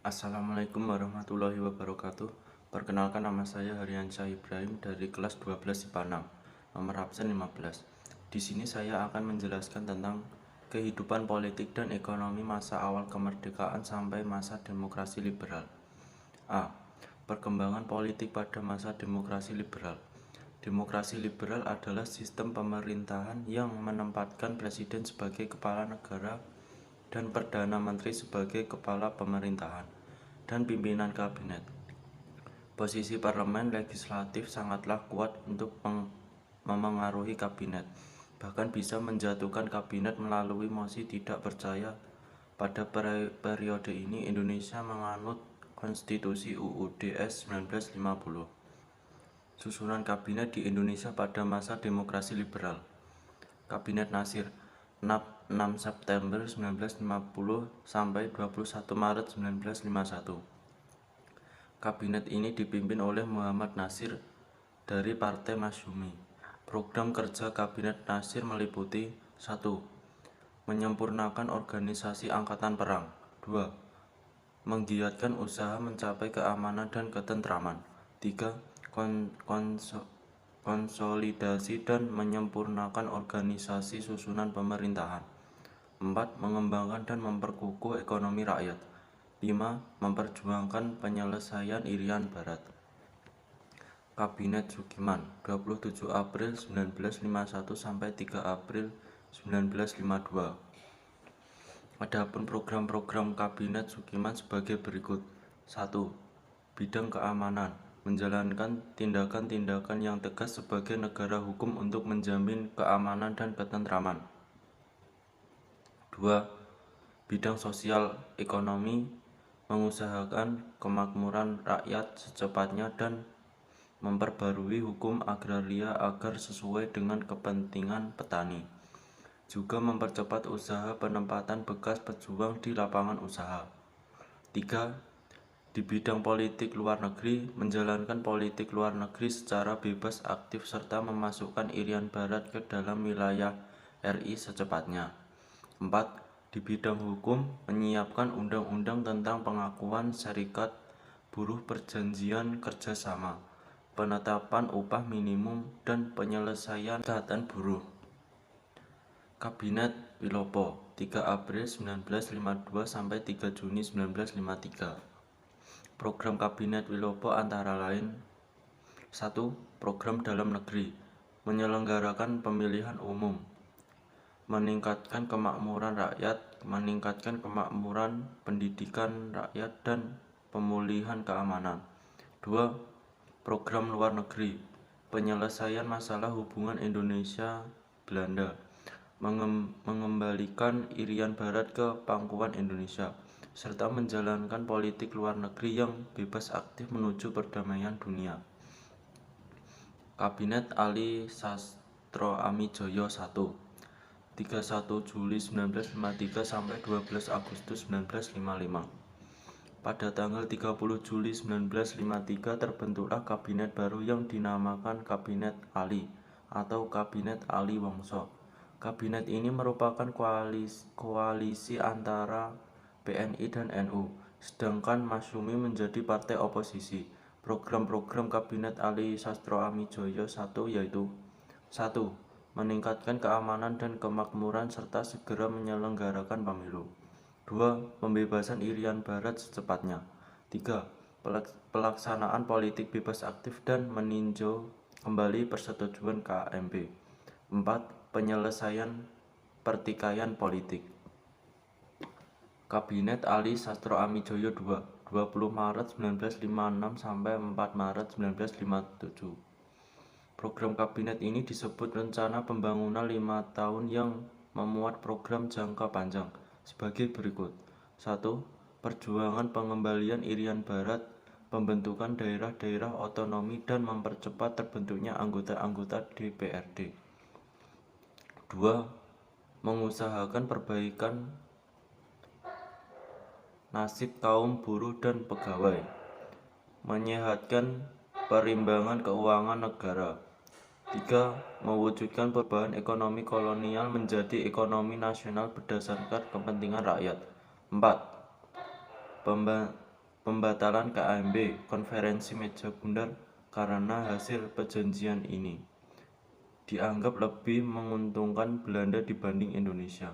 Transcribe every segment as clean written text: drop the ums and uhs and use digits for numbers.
Assalamualaikum warahmatullahi wabarakatuh. Perkenalkan, nama saya Haryansyah Ibrahim dari kelas 12 IPA 6, nomor absen 15. Di sini saya akan menjelaskan tentang kehidupan politik dan ekonomi masa awal kemerdekaan sampai masa demokrasi liberal. A. Perkembangan politik pada masa demokrasi liberal. Demokrasi liberal adalah sistem pemerintahan yang menempatkan presiden sebagai kepala negara dan perdana menteri sebagai kepala pemerintahan dan pimpinan kabinet. Posisi parlemen legislatif sangatlah kuat untuk memengaruhi kabinet, bahkan bisa menjatuhkan kabinet melalui mosi tidak percaya. Pada periode ini Indonesia menganut Konstitusi UUD 1950. Susunan kabinet di Indonesia pada masa demokrasi liberal. Kabinet Nasir 6 September 1950 sampai 21 Maret 1951. Kabinet ini dipimpin oleh Muhammad Nasir dari Partai Masyumi. Program kerja Kabinet Nasir meliputi 1. Menyempurnakan organisasi angkatan perang. 2. Menggiatkan usaha mencapai keamanan dan ketentraman. 3. Konsolidasi dan menyempurnakan organisasi susunan pemerintahan. 4. Mengembangkan dan memperkukuh ekonomi rakyat. 5. Memperjuangkan penyelesaian Irian Barat. Kabinet Sugiman 27 April 1951 sampai 3 April 1952. Adapun program-program Kabinet Sugiman sebagai berikut. 1. Bidang keamanan, menjalankan tindakan-tindakan yang tegas sebagai negara hukum untuk menjamin keamanan dan ketentraman. 2. Bidang sosial ekonomi, mengusahakan kemakmuran rakyat secepatnya dan memperbarui hukum agraria agar sesuai dengan kepentingan petani. Juga mempercepat usaha penempatan bekas pejuang di lapangan usaha. 3. Di bidang politik luar negeri, menjalankan politik luar negeri secara bebas aktif serta memasukkan Irian Barat ke dalam wilayah RI secepatnya. 4. Di bidang hukum, menyiapkan undang-undang tentang pengakuan serikat buruh, perjanjian kerjasama, penetapan upah minimum, dan penyelesaian ikatan buruh. Kabinet Wilopo 3 April 1952 sampai 3 Juni 1953. Program Kabinet Wilopo antara lain: 1. Program dalam negeri, menyelenggarakan pemilihan umum, meningkatkan kemakmuran rakyat, meningkatkan kemakmuran pendidikan rakyat, dan pemulihan keamanan. 2. Program luar negeri, penyelesaian masalah hubungan Indonesia-Belanda, mengembalikan Irian Barat ke pangkuan Indonesia, serta menjalankan politik luar negeri yang bebas aktif menuju perdamaian dunia. Kabinet Ali Sastroamidjojo 1. 31 Juli 1953 sampai 12 Agustus 1955. Pada tanggal 30 Juli 1953 terbentuklah kabinet baru yang dinamakan Kabinet Ali atau Kabinet Ali Wongso. Kabinet ini merupakan koalisi antara PNI dan NU, sedangkan Masyumi menjadi partai oposisi. Program-program Kabinet Ali Sastroamidjojo 1 yaitu: 1. Meningkatkan keamanan dan kemakmuran serta segera menyelenggarakan pemilu. 2. Pembebasan Irian Barat secepatnya. 3. Pelaksanaan politik bebas aktif dan meninjau kembali persetujuan KMP. 4. Penyelesaian pertikaian politik. Kabinet Ali Sastroamidjojo 2, 20 Maret 1956 sampai 4 Maret 1957. Program kabinet ini disebut Rencana Pembangunan 5 tahun yang memuat program jangka panjang sebagai berikut. 1. Perjuangan pengembalian Irian Barat, pembentukan daerah-daerah otonomi, dan mempercepat terbentuknya anggota-anggota DPRD. 2. Mengusahakan perbaikan nasib kaum buruh dan pegawai, menyehatkan perimbangan keuangan negara. 3. Mewujudkan perubahan ekonomi kolonial menjadi ekonomi nasional berdasarkan kepentingan rakyat. 4. pembatalan KAMB, konferensi meja bundar, karena hasil perjanjian ini dianggap lebih menguntungkan Belanda dibanding Indonesia.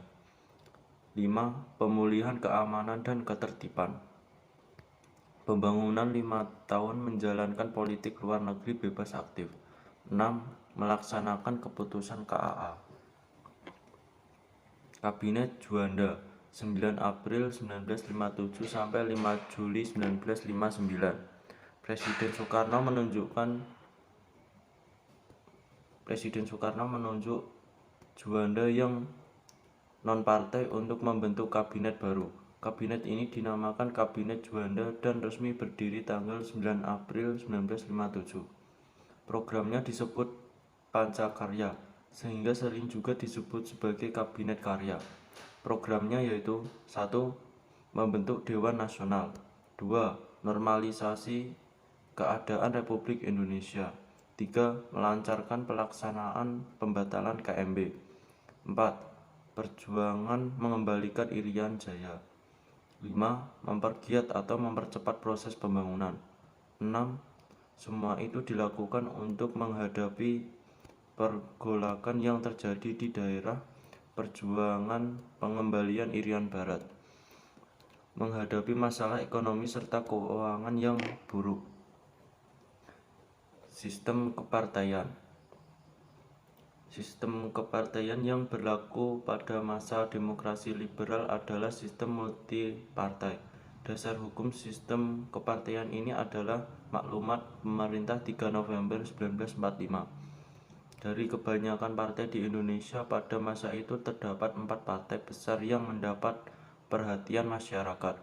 5. Pemulihan keamanan dan ketertiban. Pembangunan 5 tahun menjalankan politik luar negeri bebas aktif. 6. Melaksanakan keputusan KAA. Kabinet Juanda 9 April 1957 sampai 5 Juli 1959. Presiden Soekarno menunjuk Juanda yang non-partai untuk membentuk kabinet baru. Kabinet ini dinamakan Kabinet Juanda dan resmi berdiri tanggal 9 April 1957. Programnya disebut Pancakarya, sehingga sering juga disebut sebagai Kabinet Karya. Programnya yaitu 1. Membentuk Dewan Nasional. 2. Normalisasi keadaan Republik Indonesia. 3. Melancarkan pelaksanaan pembatalan KMB. 4. Perjuangan mengembalikan Irian Jaya. 5. Mempergiat atau mempercepat proses pembangunan. 6. Semua itu dilakukan untuk menghadapi pergolakan yang terjadi di daerah perjuangan pengembalian Irian Barat, menghadapi masalah ekonomi serta keuangan yang buruk. Sistem kepartaian yang berlaku pada masa demokrasi liberal adalah sistem multipartai. Dasar hukum sistem kepartaian ini adalah Maklumat Pemerintah 3 November 1945. Dari kebanyakan partai di Indonesia pada masa itu terdapat 4 partai besar yang mendapat perhatian masyarakat.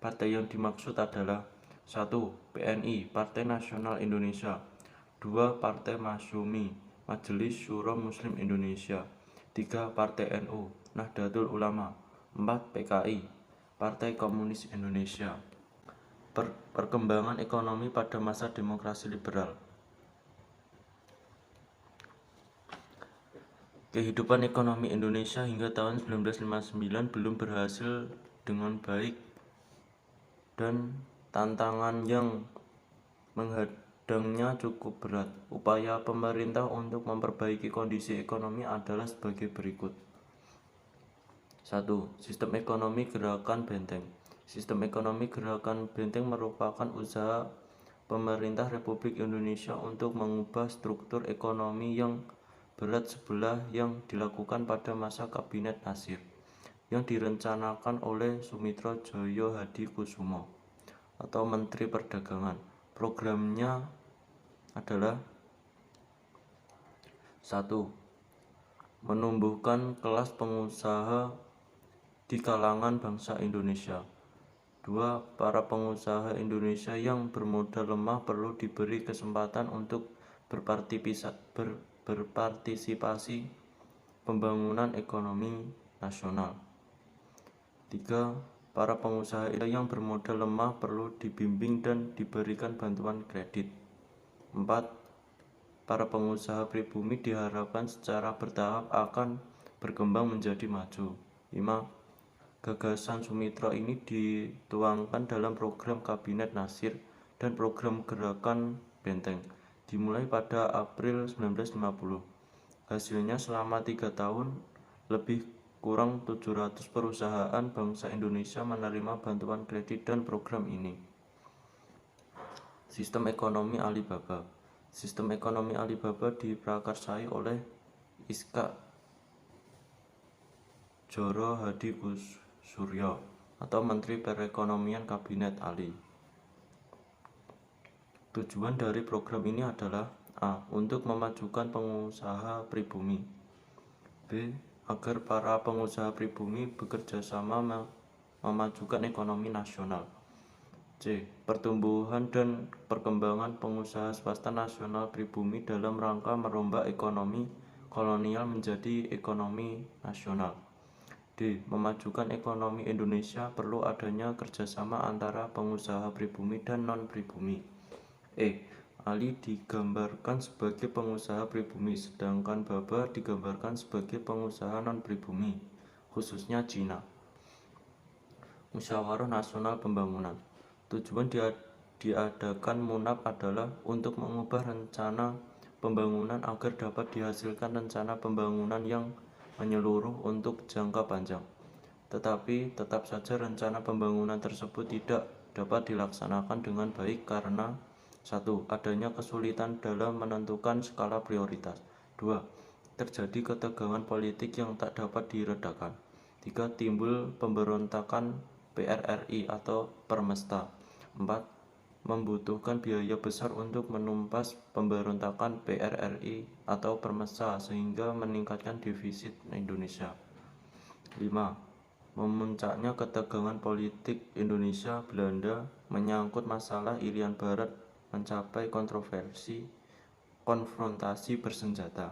Partai yang dimaksud adalah 1. PNI, Partai Nasional Indonesia. 2. Partai Masyumi, Majelis Syuro Muslim Indonesia. 3. Partai NU, Nahdlatul Ulama. 4. PKI, Partai Komunis Indonesia. Perkembangan ekonomi pada masa demokrasi liberal. Kehidupan ekonomi Indonesia hingga tahun 1959 belum berhasil dengan baik dan tantangan yang menghadangnya cukup berat. Upaya pemerintah untuk memperbaiki kondisi ekonomi adalah sebagai berikut. 1. Sistem ekonomi gerakan benteng. Sistem ekonomi gerakan benteng merupakan usaha pemerintah Republik Indonesia untuk mengubah struktur ekonomi yang berat sebelah yang dilakukan pada masa Kabinet Nasir yang direncanakan oleh Sumitro Joyo Hadikusumo atau Menteri Perdagangan. Programnya adalah 1. Menumbuhkan kelas pengusaha di kalangan bangsa Indonesia. 2. Para pengusaha Indonesia yang bermodal lemah perlu diberi kesempatan untuk berpartisipasi pembangunan ekonomi nasional. 3. Para pengusaha yang bermodal lemah perlu dibimbing dan diberikan bantuan kredit. 4. Para pengusaha pribumi diharapkan secara bertahap akan berkembang menjadi maju. 5. Gagasan Sumitro ini dituangkan dalam program Kabinet Nasir dan program Gerakan Benteng dimulai pada April 1950. Hasilnya selama 3 tahun, lebih kurang 700 perusahaan bangsa Indonesia menerima bantuan kredit dan program ini. Sistem ekonomi Alibaba. Sistem ekonomi Alibaba diprakarsai oleh Iskak Joro Hadikusuryo atau Menteri Perekonomian Kabinet Ali. Tujuan dari program ini adalah A. Untuk memajukan pengusaha pribumi. B. Agar para pengusaha pribumi bekerja sama memajukan ekonomi nasional. C. Pertumbuhan dan perkembangan pengusaha swasta nasional pribumi dalam rangka merombak ekonomi kolonial menjadi ekonomi nasional. D. Memajukan ekonomi Indonesia perlu adanya kerjasama antara pengusaha pribumi dan non-pribumi. Ali digambarkan sebagai pengusaha pribumi, sedangkan Baba digambarkan sebagai pengusaha non-pribumi, khususnya Cina. Musyawarah Nasional Pembangunan. Tujuan diadakan Munaf adalah untuk mengubah rencana pembangunan agar dapat dihasilkan rencana pembangunan yang menyeluruh untuk jangka panjang. Tetapi tetap saja rencana pembangunan tersebut tidak dapat dilaksanakan dengan baik karena 1. Adanya kesulitan dalam menentukan skala prioritas. 2. Terjadi ketegangan politik yang tak dapat diredakan. 3. Timbul pemberontakan PRRI atau Permesta. 4. Membutuhkan biaya besar untuk menumpas pemberontakan PRRI atau Permesta sehingga meningkatkan defisit Indonesia. 5. Memuncaknya ketegangan politik Indonesia-Belanda menyangkut masalah Irian Barat mencapai konfrontasi bersenjata.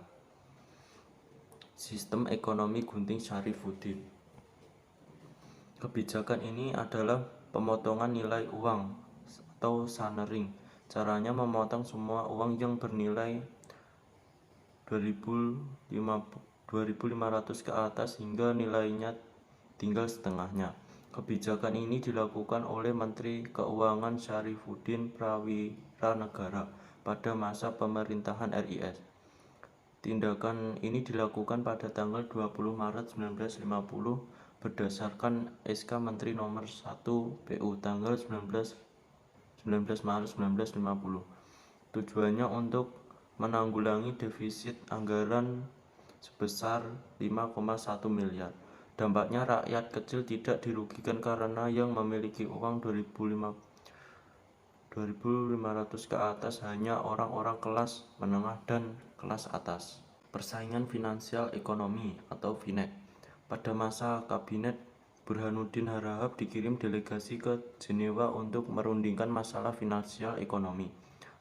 Sistem ekonomi gunting Syarifuddin. Kebijakan ini adalah pemotongan nilai uang atau sanering. Caranya memotong semua uang yang bernilai 2.500 ke atas hingga nilainya tinggal setengahnya. Kebijakan ini dilakukan oleh Menteri Keuangan Syarifuddin Prawiranegara pada masa pemerintahan RIS. Tindakan ini dilakukan pada tanggal 20 Maret 1950 berdasarkan SK Menteri Nomor 1 PU tanggal 19 Maret 1950. Tujuannya untuk menanggulangi defisit anggaran sebesar 5,1 miliar. Dampaknya rakyat kecil tidak dirugikan karena yang memiliki uang 2.500 ke atas hanya orang-orang kelas menengah dan kelas atas. Persaingan finansial ekonomi atau FINEK. Pada masa Kabinet Burhanuddin Harahap dikirim delegasi ke Jenewa untuk merundingkan masalah finansial ekonomi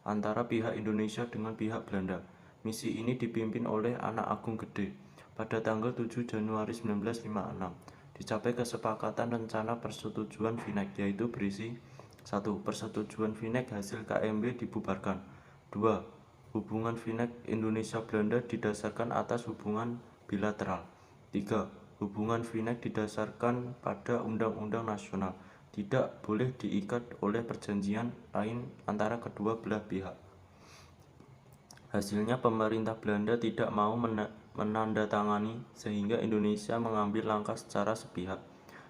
antara pihak Indonesia dengan pihak Belanda. Misi ini dipimpin oleh Anak Agung Gede. Pada tanggal 7 Januari 1956, dicapai kesepakatan rencana persetujuan FINEK, yaitu berisi 1. Persetujuan FINEK hasil KMB dibubarkan. 2. Hubungan FINEK Indonesia-Belanda didasarkan atas hubungan bilateral. 3. Hubungan FINEK didasarkan pada undang-undang nasional, tidak boleh diikat oleh perjanjian lain antara kedua belah pihak. Hasilnya pemerintah Belanda tidak mau menandatangani sehingga Indonesia mengambil langkah secara sepihak.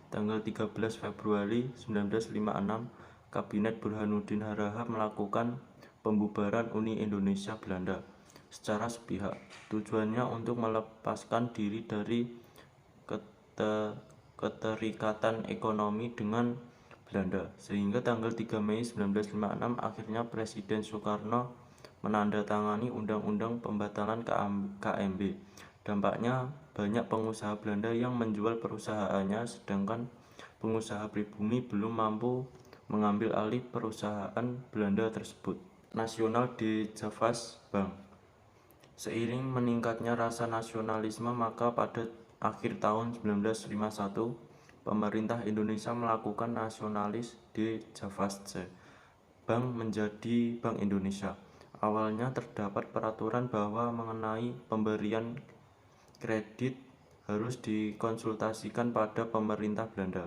Tanggal 13 Februari 1956, Kabinet Burhanuddin Harahap melakukan pembubaran Uni Indonesia Belanda secara sepihak. Tujuannya untuk melepaskan diri dari keterikatan ekonomi dengan Belanda, sehingga tanggal 3 Mei 1956 akhirnya Presiden Soekarno menandatangani Undang-Undang Pembatalan KMB. Dampaknya banyak pengusaha Belanda yang menjual perusahaannya, sedangkan pengusaha pribumi belum mampu mengambil alih perusahaan Belanda tersebut. Nasional de Javas Bank. Seiring meningkatnya rasa nasionalisme, maka pada akhir tahun 1951 pemerintah Indonesia melakukan nasionalis de Javas Bank menjadi Bank Indonesia. Awalnya terdapat peraturan bahwa mengenai pemberian kredit harus dikonsultasikan pada pemerintah Belanda.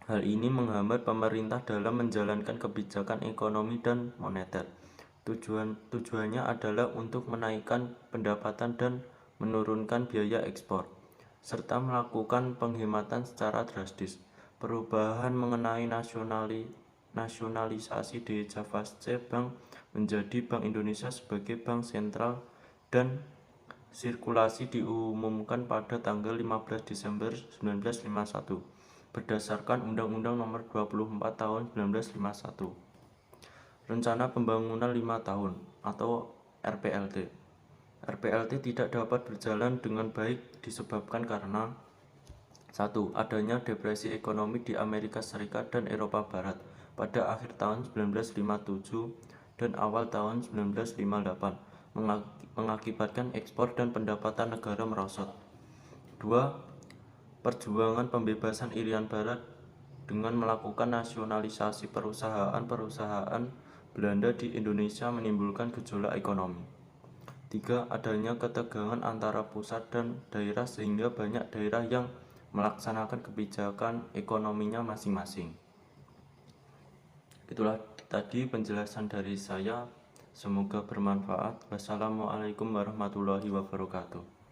Hal ini menghambat pemerintah dalam menjalankan kebijakan ekonomi dan moneter. Tujuannya adalah untuk menaikkan pendapatan dan menurunkan biaya ekspor, serta melakukan penghematan secara drastis. Perubahan mengenai nasionalisasi de Javas Bank menjadi Bank Indonesia sebagai bank sentral dan sirkulasi diumumkan pada tanggal 15 Desember 1951 berdasarkan Undang-Undang Nomor 24 Tahun 1951. Rencana Pembangunan 5 Tahun atau RPLT. RPLT tidak dapat berjalan dengan baik disebabkan karena 1. Adanya depresi ekonomi di Amerika Serikat dan Eropa Barat pada akhir tahun 1957 dan awal tahun 1958 mengakibatkan ekspor dan pendapatan negara merosot. 2. Perjuangan pembebasan Irian Barat dengan melakukan nasionalisasi perusahaan-perusahaan Belanda di Indonesia menimbulkan gejolak ekonomi. 3. Adanya ketegangan antara pusat dan daerah sehingga banyak daerah yang melaksanakan kebijakan ekonominya masing-masing. Itulah tadi penjelasan dari saya. Semoga bermanfaat. Wassalamualaikum warahmatullahi wabarakatuh.